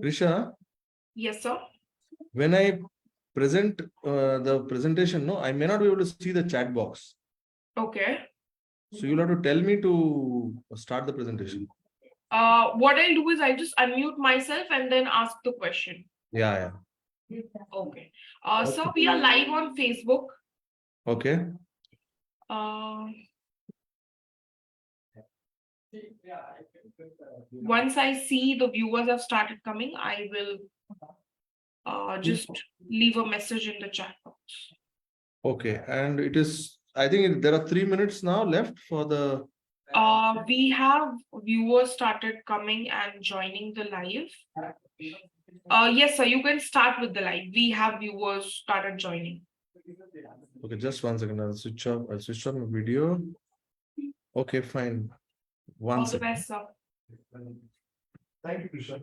Risha, Yes, sir. when I present the presentation, no, I may not be able to see the chat box. Okay. So you'll have to tell me to start the presentation. What I'll do is I'll just unmute myself and then ask the question. Yeah. Okay. So we are live on Facebook. Okay. Once I see the viewers have started coming, I will just leave a message in the chat box. Okay. And it is, I think there are 3 minutes now left for the. We have viewers started coming and joining the live. Yes, sir, you can start with the live. We have viewers started joining. Okay, just 1 second. I'll switch on my video. Okay, fine. All the best, sir. Thank you, Krisha.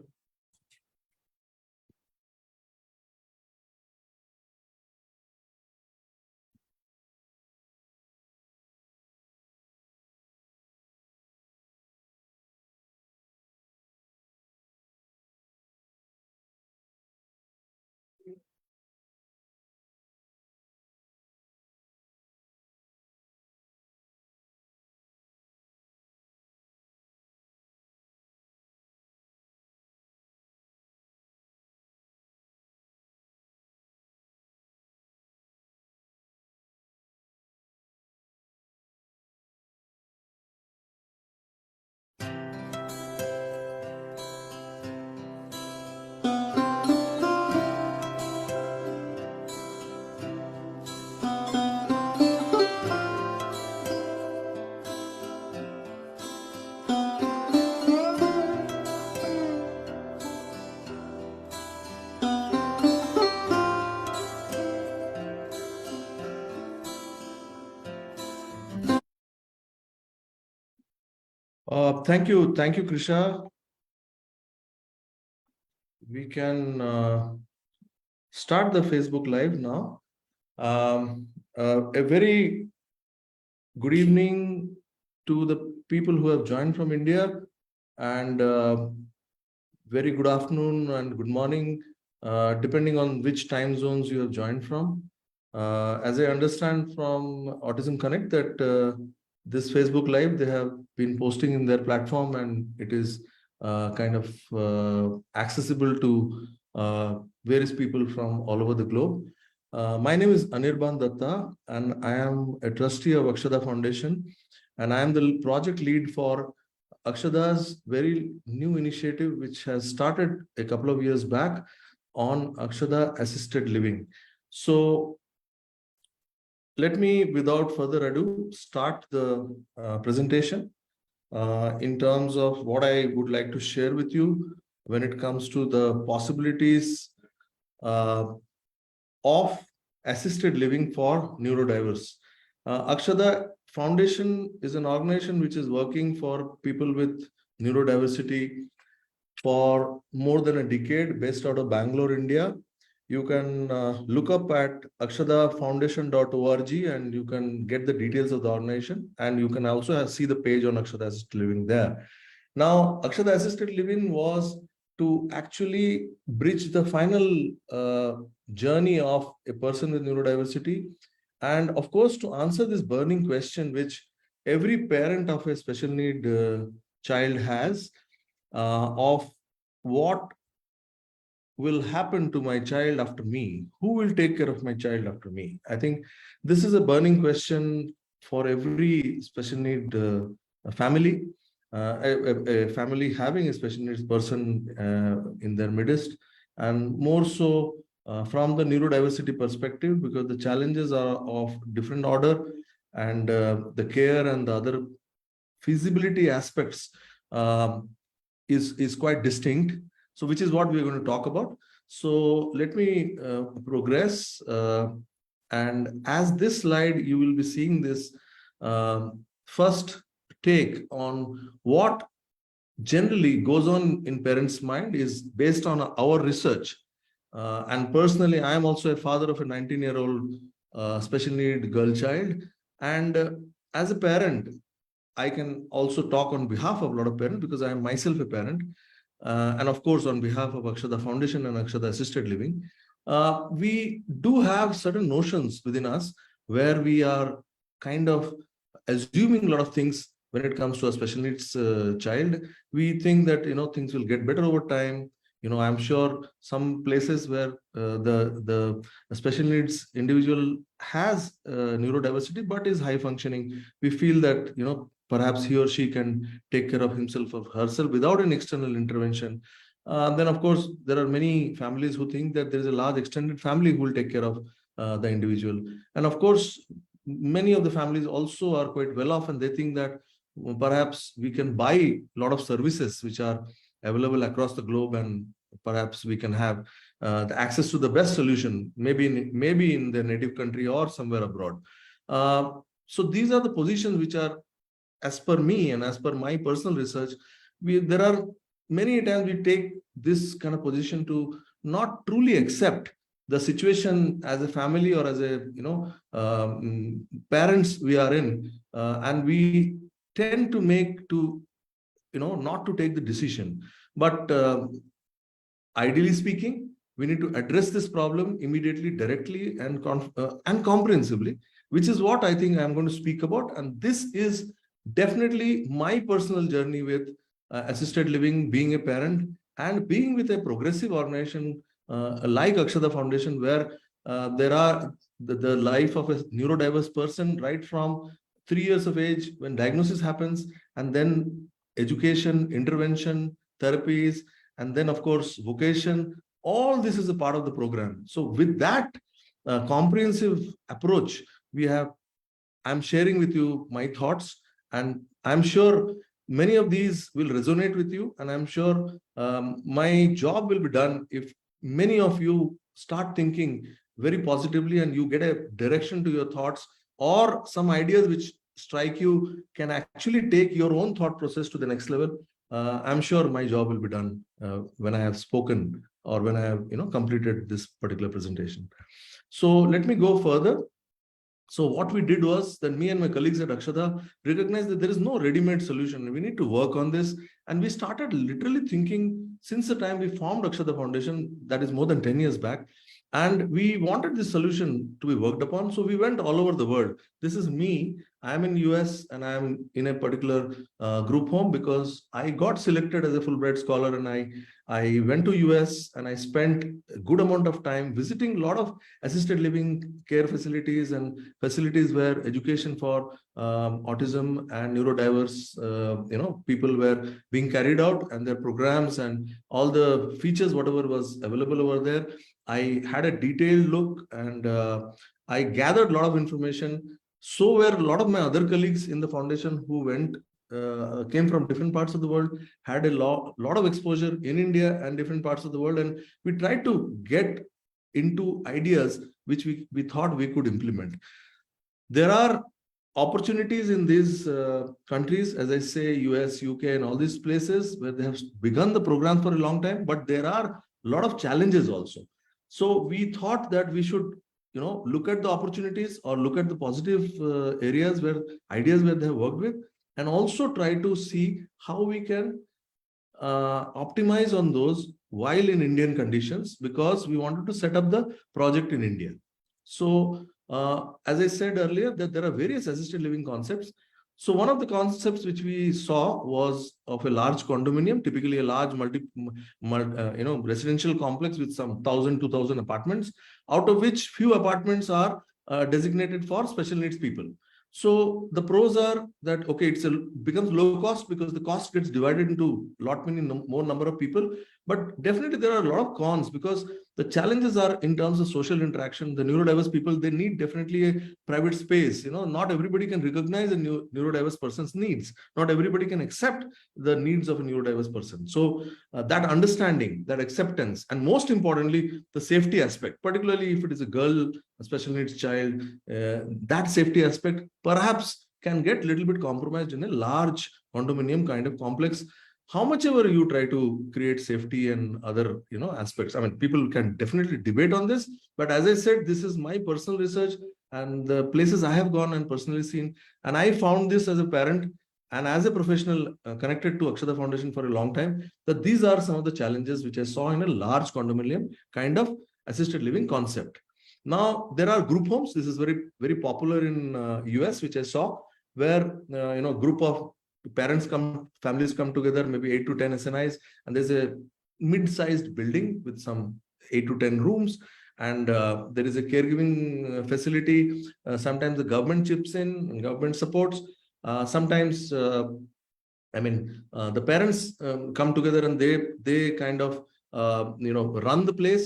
Thank you, Krisha. We can start the Facebook Live now. A very good evening to the people who have joined from India, and very good afternoon and good morning, depending on which time zones you have joined from. As I understand from Autism Connect that this Facebook Live they have been posting in their platform, and it is kind of accessible to various people from all over the globe. My name is Anirban Dutta, and I am a trustee of Akshada Foundation, and I am the project lead for Akshada's very new initiative, which has started a couple of years back on Akshada Assisted Living. So let me, without further ado, start the presentation in terms of what I would like to share with you when it comes to the possibilities of assisted living for neurodiverse. Akshada Foundation is an organization which is working for people with neurodiversity for more than a decade, based out of Bangalore, India. You can look up at akshadafoundation.org and you can get the details of the organization, and you can also see the page on Akshada Assisted Living there. Now, Akshada Assisted Living was to actually bridge the final journey of a person with neurodiversity, and of course to answer this burning question which every parent of a special need child has, of what will happen to my child after me? Who will take care of my child after me? I think this is a burning question for every special need family, a family having a special needs person in their midst, and more so from the neurodiversity perspective, because the challenges are of different order, and the care and the other feasibility aspects is quite distinct. So which is what we're going to talk about. So let me progress. And as this slide, you will be seeing this first take on what generally goes on in parents' mind is based on our research. And personally, I am also a father of a 19-year-old special need girl child. And as a parent, I can also talk on behalf of a lot of parents because I am myself a parent. And of course, on behalf of Akshada Foundation and Akshada Assisted Living, we do have certain notions within us where we are kind of assuming a lot of things when it comes to a special needs child. We think that, things will get better over time. I'm sure some places where the special needs individual has neurodiversity but is high functioning, we feel that, perhaps he or she can take care of himself or herself without an external intervention. Then, of course, there are many families who think that there is a large extended family who will take care of the individual. And of course, many of the families also are quite well off and they think that perhaps we can buy a lot of services which are available across the globe, and perhaps we can have the access to the best solution, maybe in their native country or somewhere abroad. So these are the positions which are, as per me and as per my personal research, there are many times we take this kind of position to not truly accept the situation as a family or as a parents we are in, and we tend to make to not to take the decision. But ideally speaking, we need to address this problem immediately, directly, and comprehensively, which is what I think I'm going to speak about. And this is definitely my personal journey with assisted living, being a parent, and being with a progressive organization like Akshada Foundation, where there are the life of a neurodiverse person right from 3 years of age when diagnosis happens, and then education, intervention, therapies, and then of course vocation. All this is a part of the program. So with that comprehensive approach, I'm sharing with you my thoughts, and I'm sure many of these will resonate with you, and I'm sure my job will be done if many of you start thinking very positively and you get a direction to your thoughts, or some ideas which strike you can actually take your own thought process to the next level. I'm sure my job will be done when I have spoken or when I have completed this particular presentation. So let me go further. So what we did was that me and my colleagues at Akshada recognized that there is no ready-made solution. We need to work on this. And we started literally thinking since the time we formed Akshada Foundation, that is more than 10 years back. And we wanted this solution to be worked upon. So we went all over the world. This is me. I'm in US and I'm in a particular group home because I got selected as a Fulbright scholar, and I went to US and I spent a good amount of time visiting a lot of assisted living care facilities and facilities where education for autism and neurodiverse people were being carried out, and their programs and all the features whatever was available over there. I had a detailed look, and I gathered a lot of information. So were a lot of my other colleagues in the foundation who came from different parts of the world, had a lot of exposure in India and different parts of the world, and we tried to get into ideas which we thought we could implement. There are opportunities in these countries, as I say, US, UK, and all these places where they have begun the program for a long time, but there are a lot of challenges also. So we thought that we should look at the opportunities or look at the positive areas ideas where they have worked with, and also try to see how we can optimize on those while in Indian conditions, because we wanted to set up the project in India. So as I said earlier, that there are various assisted living concepts. So one of the concepts which we saw was of a large condominium, typically a large residential complex with some 1,000, 2,000 apartments, out of which few apartments are designated for special needs people. So the pros are that, okay, becomes low cost because the cost gets divided into more number of people. But definitely there are a lot of cons, because the challenges are in terms of social interaction. The neurodiverse people, they need definitely a private space. Not everybody can recognize a neurodiverse person's needs. Not everybody can accept the needs of a neurodiverse person. So that understanding, that acceptance, and most importantly, the safety aspect, particularly if it is a girl, a special needs child, that safety aspect perhaps can get a little bit compromised in a large condominium kind of complex. How much ever you try to create safety and other aspects, I mean, people can definitely debate on this, but as I said, this is my personal research, and the places I have gone and personally seen, and I found this as a parent and as a professional connected to Akshada Foundation for a long time, that these are some of the challenges which I saw in a large condominium kind of assisted living concept. Now, there are group homes. This is very, very popular in US, which I saw, where group of parents come, families come together, maybe 8 to 10 SNIs, and there's a mid-sized building with some 8 to 10 rooms, and there is a caregiving facility. Sometimes the government chips in, government supports. Sometimes, the parents come together and they kind of run the place.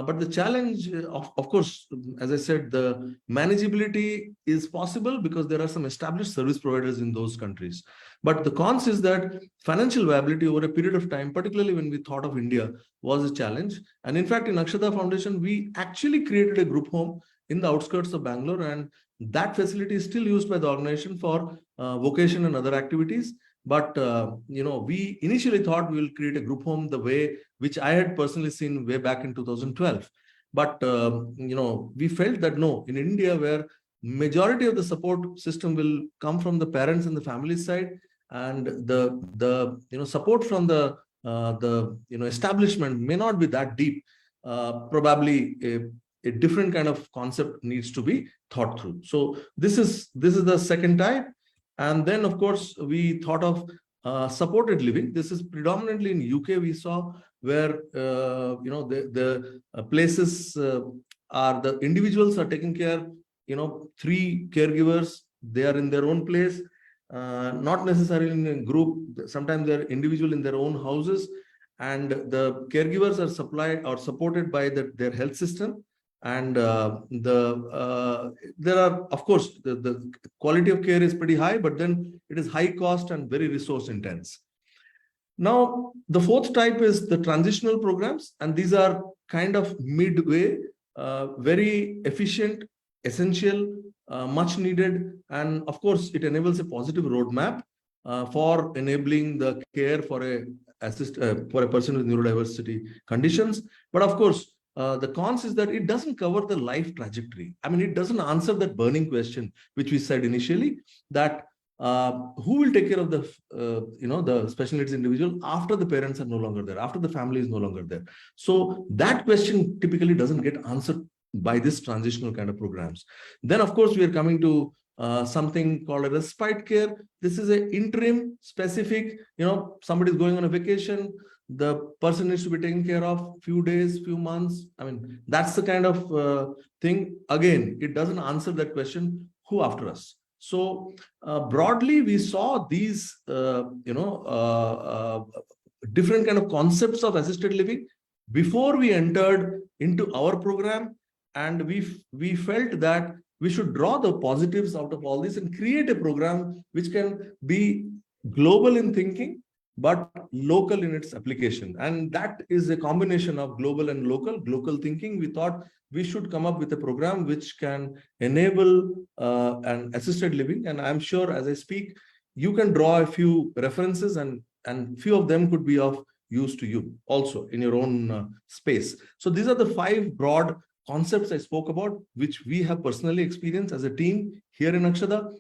But the challenge, of course, as I said, the manageability is possible because there are some established service providers in those countries. But the cons is that financial viability over a period of time, particularly when we thought of India, was a challenge. And in fact, in Akshada Foundation, we actually created a group home in the outskirts of Bangalore, and that facility is still used by the organization for vocation and other activities. But we initially thought we will create a group home the way which I had personally seen way back in 2012. But we felt that no, in India, where majority of the support system will come from the parents and the family side, and the support from the establishment may not be that deep. Probably a different kind of concept needs to be thought through. So this is the second type. And then, of course, we thought of supported living. This is predominantly in UK we saw, where the places are, the individuals are taking care, 3 caregivers, they are in their own place, not necessarily in a group. Sometimes they're individual in their own houses, and the caregivers are supplied or supported by their health system. And there are, of course, the quality of care is pretty high, but then it is high cost and very resource intense. Now, the fourth type is the transitional programs, and these are kind of midway, very efficient, essential, much needed, and of course, it enables a positive roadmap for enabling the care for a person with neurodiversity conditions. But of course, the cons is that it doesn't cover the life trajectory. I mean, it doesn't answer that burning question, which we said initially, that who will take care of the special needs individual after the parents are no longer there, after the family is no longer there. So that question typically doesn't get answered by this transitional kind of programs. Then, of course, we are coming to something called a respite care. This is an interim specific, somebody is going on a vacation, the person needs to be taken care of few days, few months. I mean, that's the kind of thing. Again, it doesn't answer that question, who after us? So broadly, we saw these, different kind of concepts of assisted living before we entered into our program. And we felt that we should draw the positives out of all this and create a program which can be global in thinking, but local in its application. And that is a combination of global and local thinking. We thought we should come up with a program which can enable an assisted living. And I'm sure as I speak, you can draw a few references, and few of them could be of use to you also in your own space. So these are the 5 broad concepts I spoke about, which we have personally experienced as a team here in Akshada.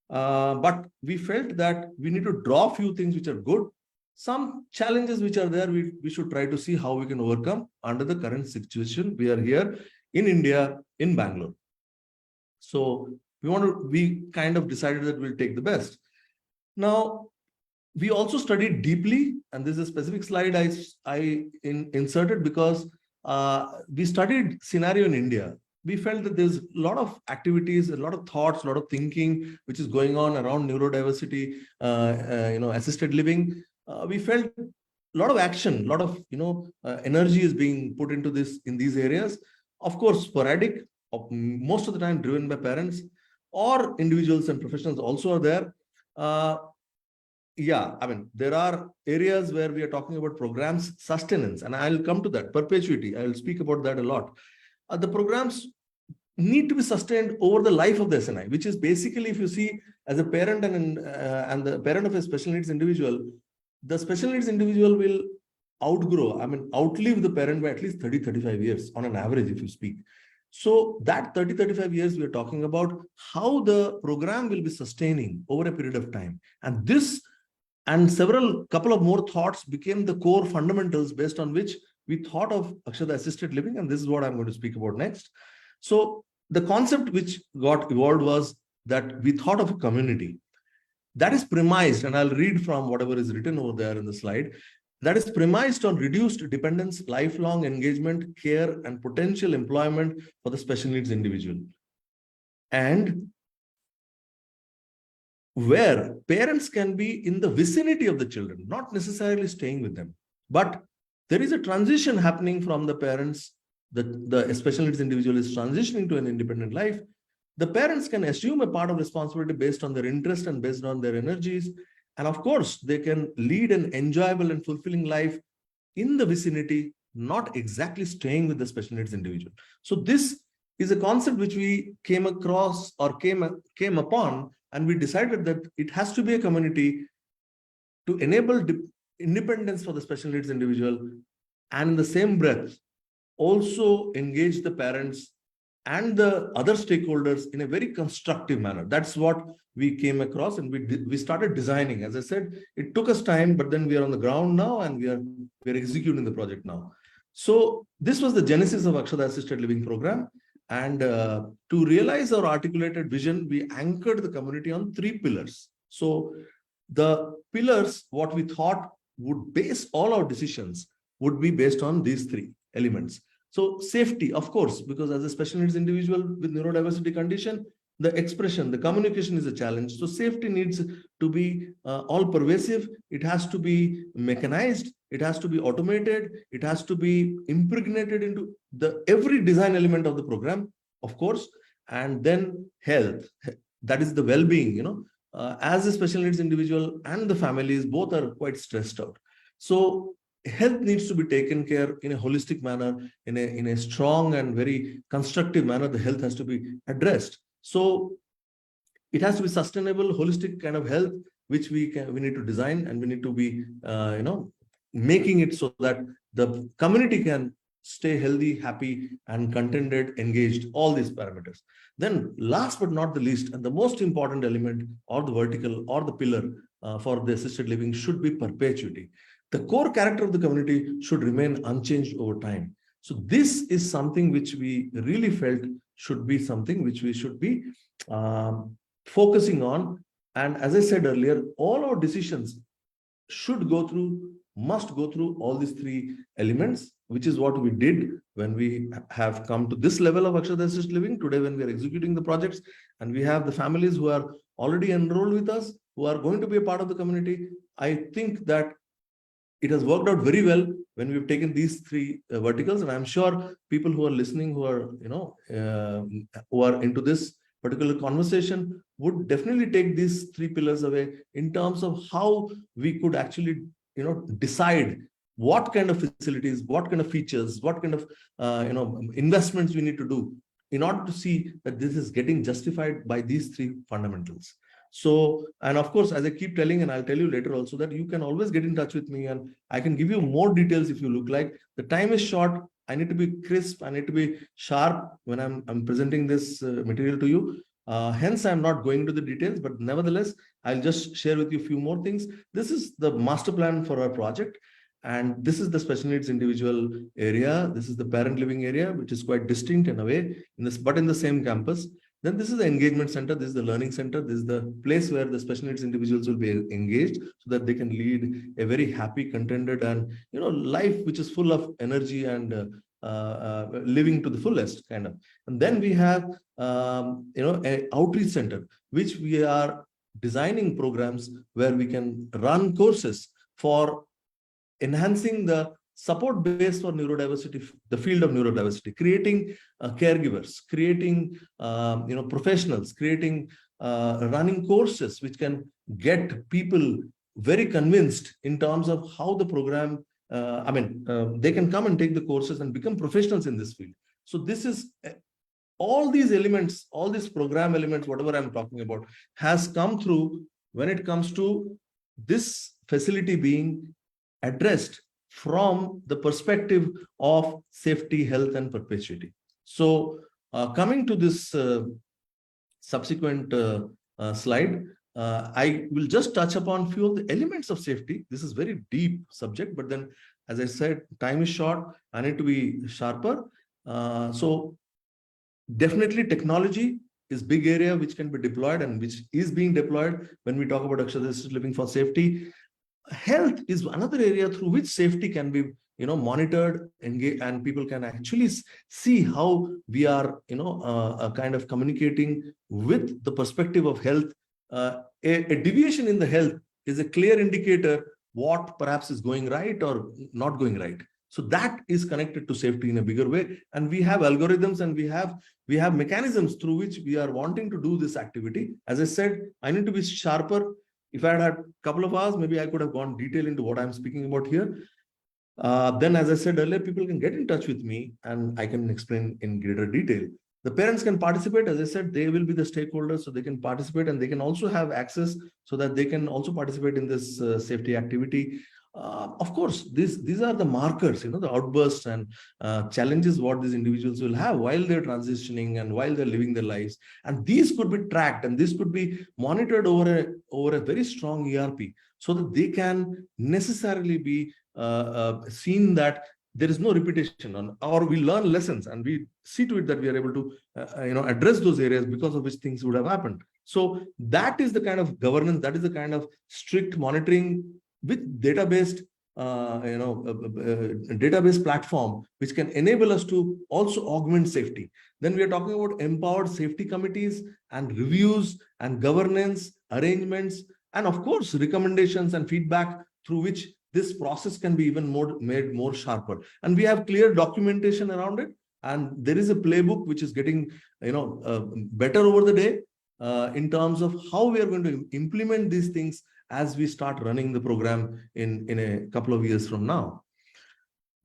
But we felt that we need to draw a few things which are good. Some challenges which are there, we should try to see how we can overcome under the current situation. We are here in India, in Bangalore. So we kind of decided that we'll take the best. Now, we also studied deeply, and this is a specific slide I inserted because we studied scenario in India. We felt that there's a lot of activities, a lot of thoughts, a lot of thinking which is going on around neurodiversity, assisted living. We felt a lot of action, a lot of energy is being put into this in these areas. Of course, sporadic, most of the time driven by parents or individuals, and professionals also are there. There are areas where we are talking about programs sustenance, and I'll come to that. Perpetuity, I'll speak about that a lot. The programs need to be sustained over the life of the SNI, which is basically, if you see, as a parent and the parent of a special needs individual, the special needs individual will outlive the parent by at least 30-35 years on an average, if you speak. So that 30-35 years, we are talking about how the program will be sustaining over a period of time. And this and several couple of more thoughts became the core fundamentals based on which we thought of Akshada assisted living. And this is what I'm going to speak about next. So the concept which got evolved was that we thought of a community that is premised, and I'll read from whatever is written over there in the slide, that is premised on reduced dependence, lifelong engagement, care, and potential employment for the special needs individual. And where parents can be in the vicinity of the children, not necessarily staying with them. But there is a transition happening from the parents, the special needs individual is transitioning to an independent life. The parents can assume a part of responsibility based on their interest and based on their energies. And of course, they can lead an enjoyable and fulfilling life in the vicinity, not exactly staying with the special needs individual. So this is a concept which we came across or came upon, and we decided that it has to be a community to enable independence for the special needs individual, and in the same breath, also engage the parents and the other stakeholders in a very constructive manner. That's what we came across, and we started designing. As I said, it took us time, but then we are on the ground now, and we are executing the project now. So this was the genesis of Akshada Assisted Living Program. And to realize our articulated vision, we anchored the community on 3 pillars. So the pillars, what we thought would base all our decisions, would be based on these 3 elements. So safety, of course, because as a special needs individual with neurodiversity condition, the expression, the communication is a challenge. So safety needs to be all pervasive. It has to be mechanized. It has to be automated. It has to be impregnated into the every design element of the program, of course. And then health, that is the well-being, as a special needs individual and the families, both are quite stressed out. So health needs to be taken care in a holistic manner, in a strong and very constructive manner. The health has to be addressed. So it has to be sustainable, holistic kind of health, which we need to design, and we need to be, making it so that the community can stay healthy, happy, and contented, engaged, all these parameters. Then last but not the least, and the most important element, or the vertical or the pillar for the assisted living, should be perpetuity. The core character of the community should remain unchanged over time. So this is something which we really felt should be something which we should be focusing on. And as I said earlier, all our decisions must go through all these 3 elements, which is what we did when we have come to this level of Akshada Assisted Living. Today, when we are executing the projects, and we have the families who are already enrolled with us, who are going to be a part of the community, I think that it has worked out very well when we've taken these 3 verticals. And I'm sure people who are listening, who are, who are into this particular conversation, would definitely take these 3 pillars away in terms of how we could actually, decide what kind of facilities, what kind of features, what kind of, investments we need to do in order to see that this is getting justified by these 3 fundamentals. So, and of course, as I keep telling, and I'll tell you later also, that you can always get in touch with me, and I can give you more details if you look like. The time is short. I need to be crisp. I need to be sharp when I'm presenting this material to you. Hence, I'm not going into the details, but nevertheless, I'll just share with you a few more things. This is the master plan for our project. And this is the special needs individual area. This is the parent living area, which is quite distinct in a way, but in the same campus. Then this is the engagement center. This is the learning center. This is the place where the special needs individuals will be engaged so that they can lead a very happy, contented, and life which is full of energy and living to the fullest kind of. And then we have an outreach center, which we are designing programs where we can run courses for enhancing the support base for neurodiversity, the field of neurodiversity, creating caregivers, creating professionals, creating running courses which can get people very convinced in terms of how the program, they can come and take the courses and become professionals in this field. So this is all these elements, all these program elements, whatever I'm talking about, has come through when it comes to this facility being addressed from the perspective of safety, health, and perpetuity. So Coming to this subsequent slide, I will just touch upon few of the elements of safety. This is very deep subject, but then, as I said, time is short. I need to be sharper. So definitely technology is big area which can be deployed and which is being deployed when we talk about assisted living for safety. Health is another area through which safety can be monitored, engaged, and people can actually see how we are kind of communicating with the perspective of health. A deviation in the health is a clear indicator what perhaps is going right or not going right. So that is connected to safety in a bigger way, and we have algorithms and we have mechanisms through which we are wanting to do this activity. As I said, I need to be sharper. If I had a couple of hours, maybe I could have gone detail into what I'm speaking about here. Then, as I said earlier, people can get in touch with me and I can explain in greater detail. The parents can participate. As I said, they will be the stakeholders, so they can participate, and they can also have access so that they can also participate in this safety activity. Of course, these are the markers, the outbursts and challenges what these individuals will have while they're transitioning and while they're living their lives. And these could be tracked and this could be monitored over a very strong ERP, so that they can necessarily be seen that there is no repetition or we learn lessons and we see to it that we are able to address those areas because of which things would have happened. So that is the kind of governance, that is the kind of strict monitoring with database database platform which can enable us to also augment safety. Then we are talking about empowered safety committees and reviews and governance arrangements, and of course recommendations and feedback through which this process can be even made more sharper. And we have clear documentation around it, and there is a playbook which is getting better over the day in terms of how we are going to implement these things as we start running the program in a couple of years from now.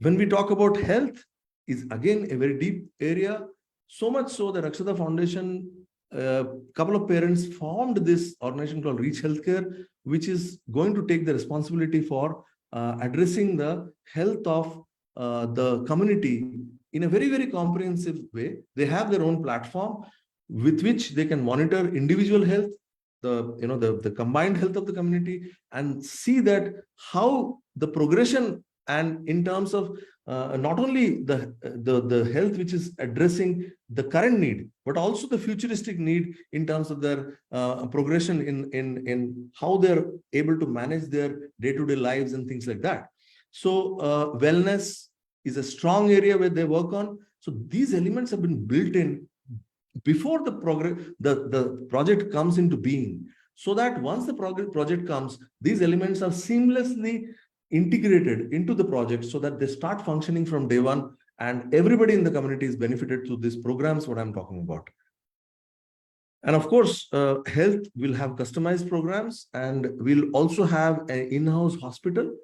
When we talk about health, is again a very deep area, so much so that Akshata Foundation, a couple of parents formed this organization called Reach Healthcare, which is going to take the responsibility for addressing the health of the community in a very, very comprehensive way. They have their own platform with which they can monitor individual health, the combined health of the community, and see that how the progression, and in terms of not only the health which is addressing the current need, but also the futuristic need in terms of their progression in how they're able to manage their day-to-day lives and things like that. So wellness is a strong area where they work on. So these elements have been built in before the project comes into being, so that once the project comes, these elements are seamlessly integrated into the project so that they start functioning from day one, and everybody in the community is benefited through these programs, what I'm talking about. And of course, health will have customized programs, and we'll also have an in-house hospital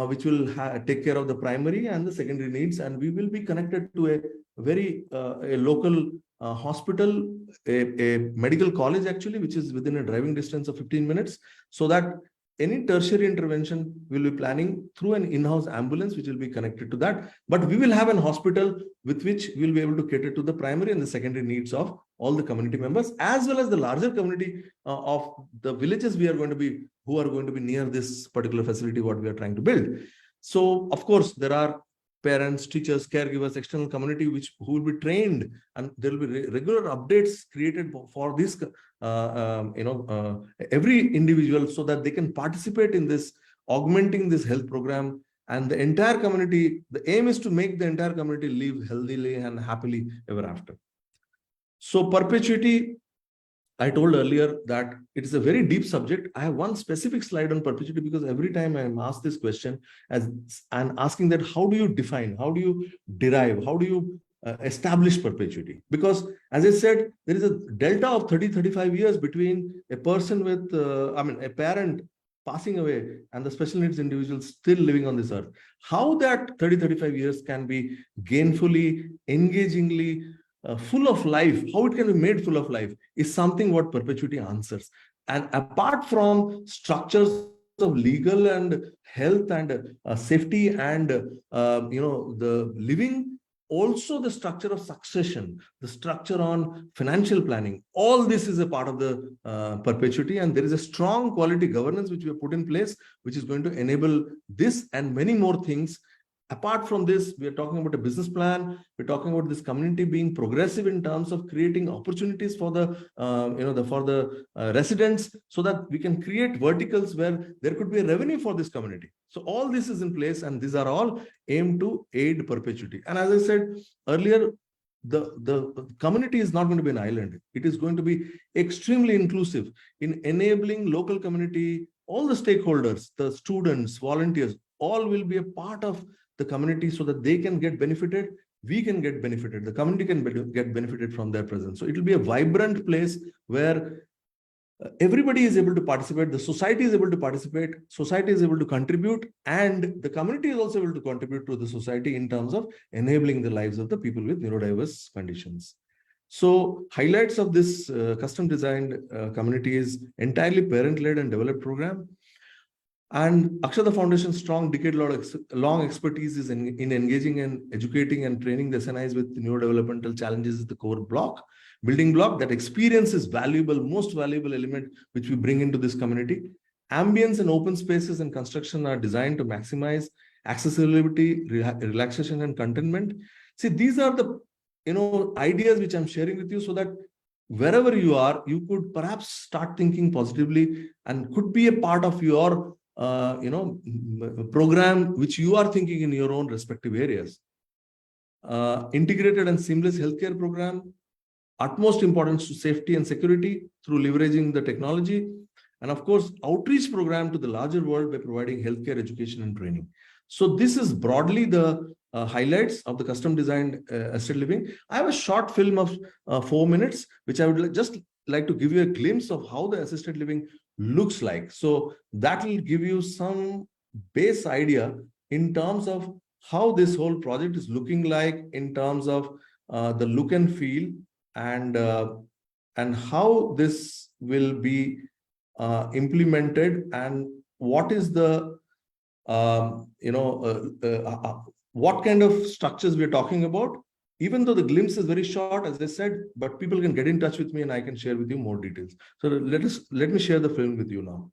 which will take care of the primary and the secondary needs, and we will be connected to a very a local hospital, a medical college actually, which is within a driving distance of 15 minutes, so that any tertiary intervention will be planning through an in-house ambulance, which will be connected to that. But we will have an hospital with which we'll be able to cater to the primary and the secondary needs of all the community members, as well as the larger community of the villages who are going to be near this particular facility, what we are trying to build. So, of course, there are parents, teachers, caregivers, external community who will be trained, and there will be regular updates created for this every individual, so that they can participate in this augmenting this health program. And the entire community, the aim is to make the entire community live healthily and happily ever after. So perpetuity, I told earlier that it is a very deep subject. I have one specific slide on perpetuity because every time I am asked this question, as I'm asking that, how do you define, how do you derive, how do you establish perpetuity? Because as I said, there is a delta of 30-35 years between a person with, a parent passing away and the special needs individual still living on this earth. How that 30-35 years can be gainfully, engagingly, full of life, how it can be made full of life, is something what perpetuity answers. And apart from structures of legal and health and safety and the living also the structure of succession, the structure on financial planning. All this is a part of the perpetuity, and there is a strong quality governance which we have put in place, which is going to enable this and many more things. Apart from this, we are talking about a business plan. We're talking about this community being progressive in terms of creating opportunities for the residents, so that we can create verticals where there could be a revenue for this community. So all this is in place, and these are all aimed to aid perpetuity. And as I said earlier, the community is not going to be an island. It is going to be extremely inclusive in enabling local community, all the stakeholders, the students, volunteers, all will be a part of the community, so that they can get benefited, we can get benefited, the community can get benefited from their presence. So it will be a vibrant place where everybody is able to participate, the society is able to participate, society is able to contribute, and the community is also able to contribute to the society in terms of enabling the lives of the people with neurodiverse conditions. So highlights of this custom designed community is entirely parent-led and developed program. And Akshada Foundation's strong decade-long expertise is in engaging and educating and training the SNIs with neurodevelopmental challenges is the core building block. That experience is valuable, most valuable element which we bring into this community. Ambience and open spaces and construction are designed to maximize accessibility, relaxation, and contentment. See, these are the ideas which I'm sharing with you, so that wherever you are, you could perhaps start thinking positively and could be a part of your program which you are thinking in your own respective areas. Integrated and seamless healthcare program, utmost importance to safety and security through leveraging the technology, and of course, outreach program to the larger world by providing healthcare education and training. So this is broadly the highlights of the custom designed assisted living. I have a short film of 4 minutes, which I would just like to give you a glimpse of how the assisted living looks like. So that will give you some base idea in terms of how this whole project is looking like, in terms of the look and feel, and how this will be implemented, and what is the what kind of structures we're talking about. Even though the glimpse is very short, as I said, but people can get in touch with me and I can share with you more details. So let me share the film with you now.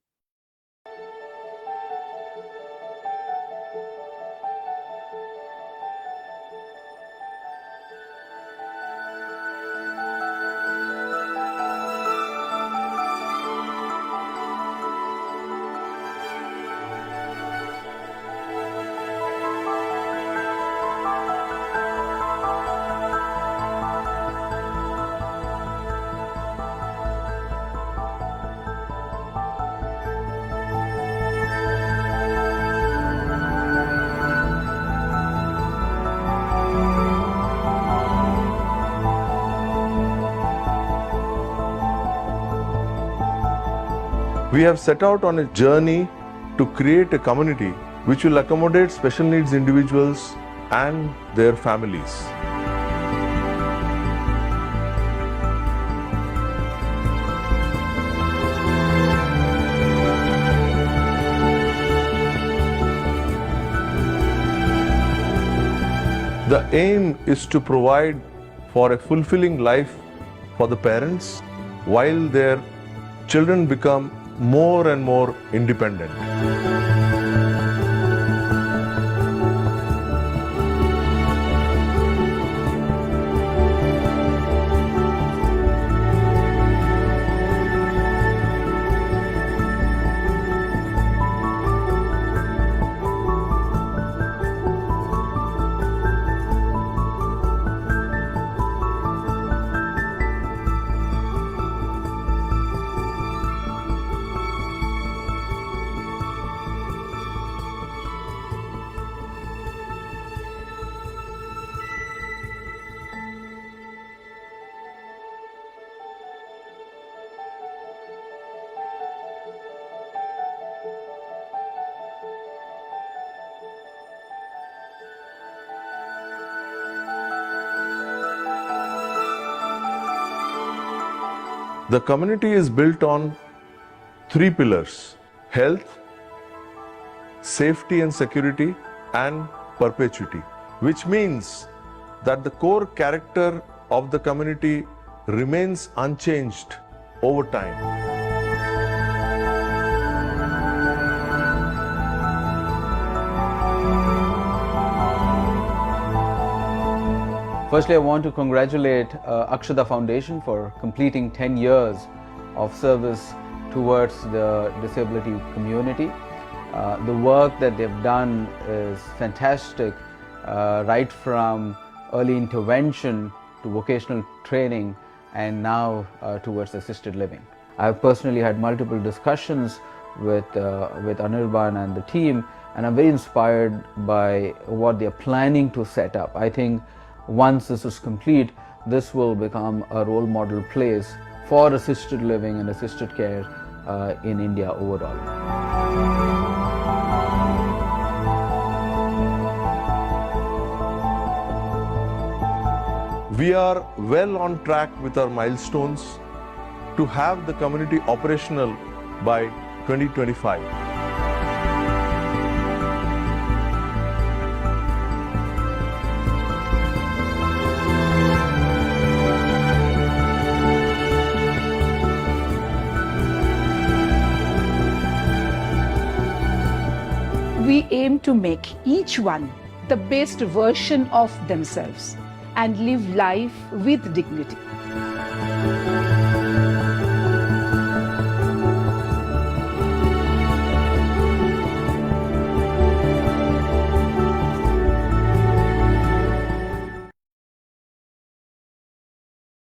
We have set out on a journey to create a community which will accommodate special needs individuals and their families. The aim is to provide for a fulfilling life for the parents while their children become more and more independent. The community is built on 3 pillars: health, safety and security, and perpetuity, which means that the core character of the community remains unchanged over time. Firstly, I want to congratulate Akshada Foundation for completing 10 years of service towards the disability community. The work that they've done is fantastic, right from early intervention to vocational training and now towards assisted living. I've personally had multiple discussions with Anirban and the team, and I'm very inspired by what they're planning to set up. I think once this is complete, this will become a role model place for assisted living and assisted care in India overall. We are well on track with our milestones to have the community operational by 2025. We aim to make each one the best version of themselves and live life with dignity.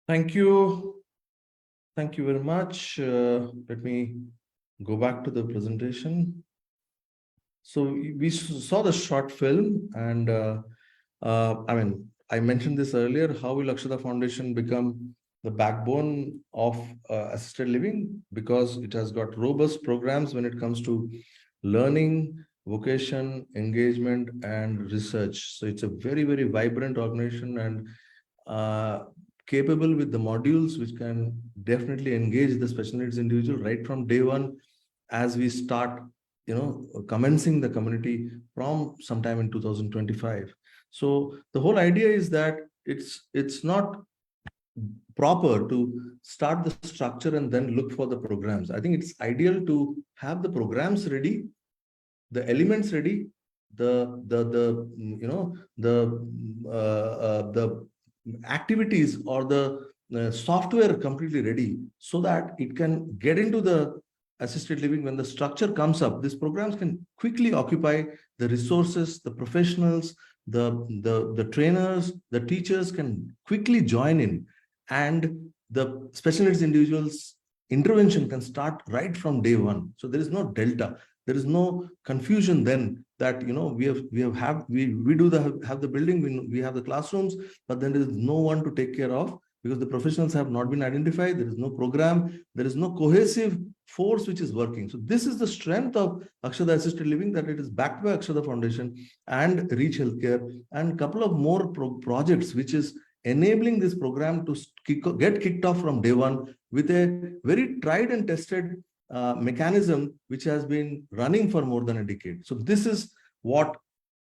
Thank you. Thank you very much. Let me go back to the presentation. So we saw the short film, and I mentioned this earlier. How will Akshada Foundation become the backbone of assisted living? Because it has got robust programs when it comes to learning, vocation, engagement, and research. So it's a very, very vibrant organization and capable with the modules which can definitely engage the special needs individual right from day one as we start commencing the community from sometime in 2025. So the whole idea is that it's not proper to start the structure and then look for the programs. I think it's ideal to have the programs ready, the elements ready, the activities or the software completely ready, so that it can get into the assisted living. When the structure comes up, these programs can quickly occupy the resources, the professionals, the trainers, the teachers can quickly join in, and the special needs individuals intervention can start right from day one. So there is no delta, there is no confusion then that we have the building, we have the classrooms, but then there is no one to take care of because the professionals have not been identified. There is no program, there is no cohesive force which is working. So this is the strength of Akshada Assisted Living, that it is backed by Akshada Foundation and Reach Healthcare and a couple of more projects which is enabling this program to get kicked off from day one with a very tried and tested mechanism which has been running for more than a decade. So this is what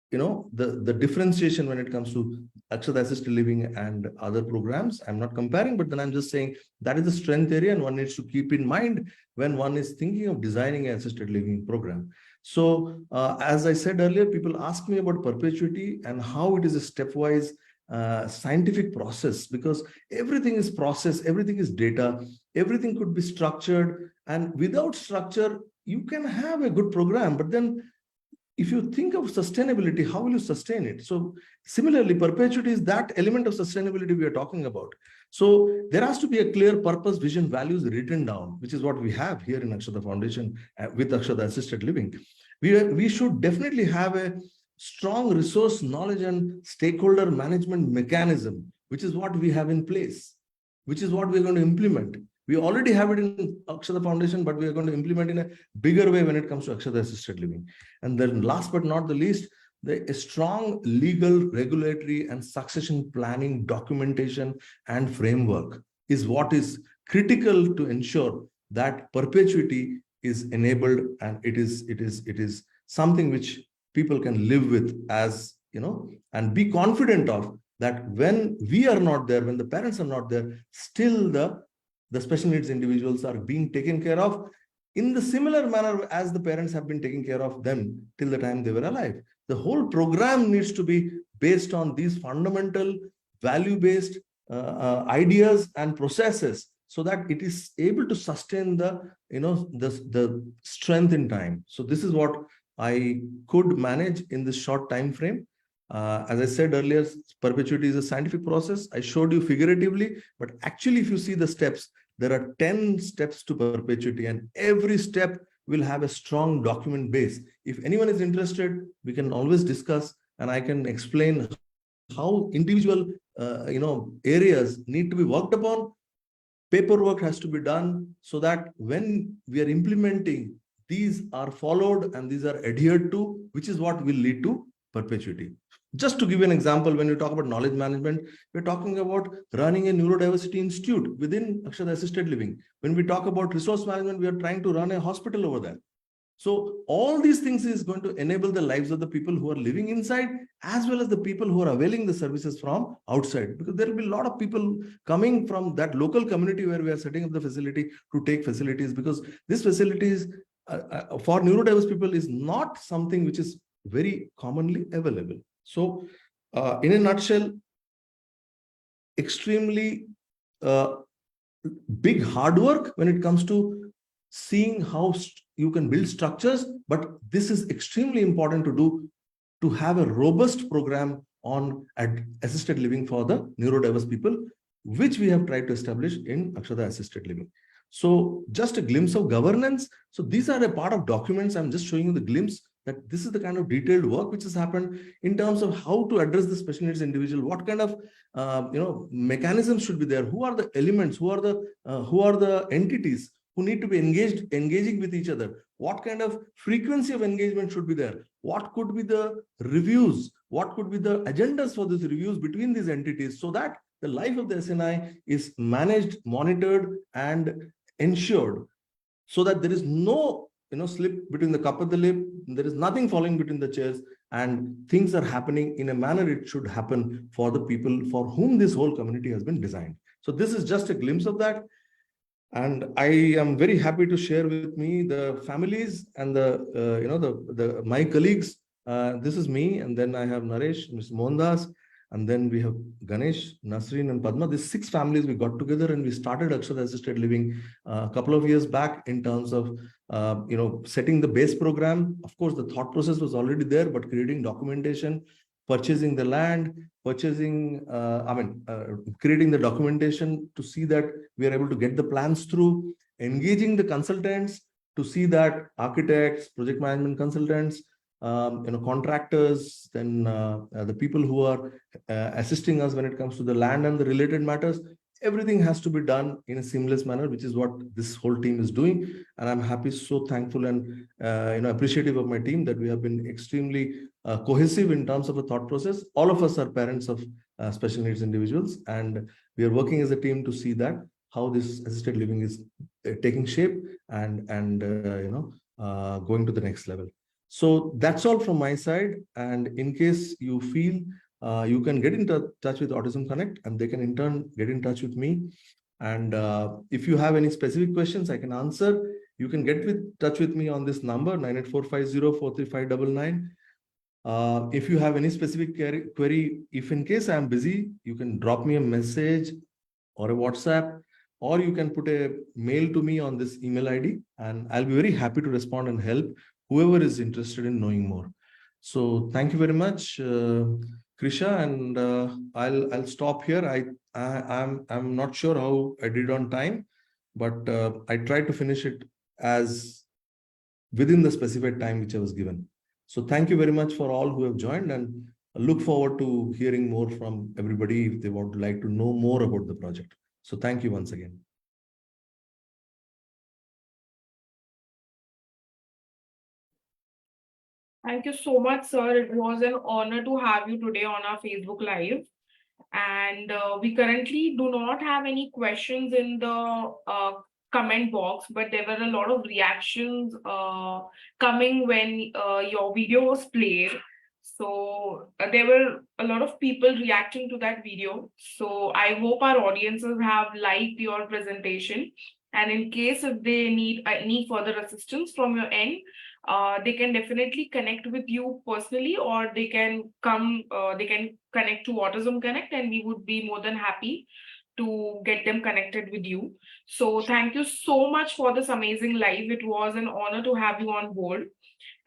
the differentiation when it comes to Akshada Assisted Living and other programs. I'm not comparing, but then I'm just saying that is the strength area and one needs to keep in mind when one is thinking of designing an assisted living program. So as I said earlier, people ask me about perpetuity and how it is a stepwise scientific process, because everything is process, everything is data, everything could be structured, and without structure you can have a good program, but then if you think of sustainability, how will you sustain it? So similarly, perpetuity is that element of sustainability we are talking about. So there has to be a clear purpose, vision, values written down, which is what we have here in Akshada Foundation with Akshada Assisted Living. We should definitely have a strong resource, knowledge, and stakeholder management mechanism, which is what we have in place, which is what we're going to implement. We already have it in Akshada Foundation, but we are going to implement in a bigger way when it comes to Akshada Assisted Living. And then last but not the least, a strong legal, regulatory, and succession planning documentation and framework is what is critical to ensure that perpetuity is enabled, and it is something which people can live with, as and be confident of, that when we are not there, when the parents are not there, still the special needs individuals are being taken care of in the similar manner as the parents have been taking care of them till the time they were alive. The whole program needs to be based on these fundamental value-based ideas and processes, so that it is able to sustain the strength in time. So this is what I could manage in this short time frame. As I said earlier, perpetuity is a scientific process. I showed you figuratively, but actually, if you see the steps, there are 10 steps to perpetuity, and every step will have a strong document base. If anyone is interested, we can always discuss, and I can explain how individual areas need to be worked upon. Paperwork has to be done so that when we are implementing, these are followed and these are adhered to, which is what will lead to perpetuity. Just to give you an example, when you talk about knowledge management, we're talking about running a neurodiversity institute within Akshada Assisted Living. When we talk about resource management, we are trying to run a hospital over there. So all these things is going to enable the lives of the people who are living inside, as well as the people who are availing the services from outside, because there will be a lot of people coming from that local community where we are setting up the facility to take facilities, because this facilities for neurodiverse people is not something which is very commonly available. So in a nutshell, extremely big hard work when it comes to seeing how you can build structures, but this is extremely important to do, to have a robust program on assisted living for the neurodiverse people, which we have tried to establish in Akshada Assisted Living. So just a glimpse of governance. So these are a part of documents. I'm just showing you the glimpse that this is the kind of detailed work which has happened in terms of how to address the special needs individual, what kind of mechanisms should be there, who are the elements, who are the entities who need to be engaging with each other, what kind of frequency of engagement should be there, what could be the reviews, what could be the agendas for these reviews between these entities, so that the life of the SNI is managed, monitored, and ensured, so that there is no slip between the cup and the lip, there is nothing falling between the chairs, and things are happening in a manner it should happen for the people for whom this whole community has been designed. So this is just a glimpse of that. And I am very happy to share with me the families and my colleagues. This is me, and then I have Naresh, Mr. Mohandas, and then we have Ganesh, Nasreen, and Padma. These 6 families we got together and we started Akshada Assisted Living a couple of years back in terms of setting the base program. Of course, the thought process was already there, but creating documentation, purchasing the land, creating the documentation to see that we are able to get the plans through, engaging the consultants to see that architects, project management consultants, contractors, then the people who are assisting us when it comes to the land and the related matters, everything has to be done in a seamless manner, which is what this whole team is doing. And I'm happy, so thankful and appreciative of my team that we have been extremely cohesive in terms of a thought process. All of us are parents of special needs individuals, and we are working as a team to see that how this assisted living is taking shape and going to the next level. So that's all from my side. And in case you feel you can get in touch with Autism Connect, and they can in turn get in touch with me. And if you have any specific questions I can answer, you can get in touch with me on this number 98450435999. If you have any specific query, if in case I am busy, you can drop me a message or a WhatsApp, or you can put a mail to me on this email ID, and I'll be very happy to respond and help whoever is interested in knowing more. So thank you very much, Krisha, and I'll stop here. I'm not sure how I did on time, but I tried to finish it as within the specified time which I was given. So thank you very much for all who have joined, and I look forward to hearing more from everybody if they would like to know more about the project. So thank you once again. Thank you so much, sir. It was an honor to have you today on our Facebook Live. And we currently do not have any questions in the comment box, but there were a lot of reactions coming when your video was played. So there were a lot of people reacting to that video. So I hope our audiences have liked your presentation. And in case if they need any further assistance from your end, they can definitely connect with you personally, or they can connect to Autism Connect, and we would be more than happy to get them connected with you. So thank you so much for this amazing live. It was an honor to have you on board.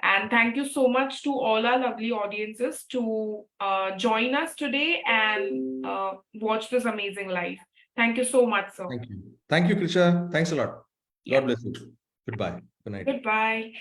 And thank you so much to all our lovely audiences to join us today and watch this amazing live. Thank you so much, sir. Thank you. Thank you, Krisha. Thanks a lot. Yeah. God bless you. Goodbye. Good night. Goodbye.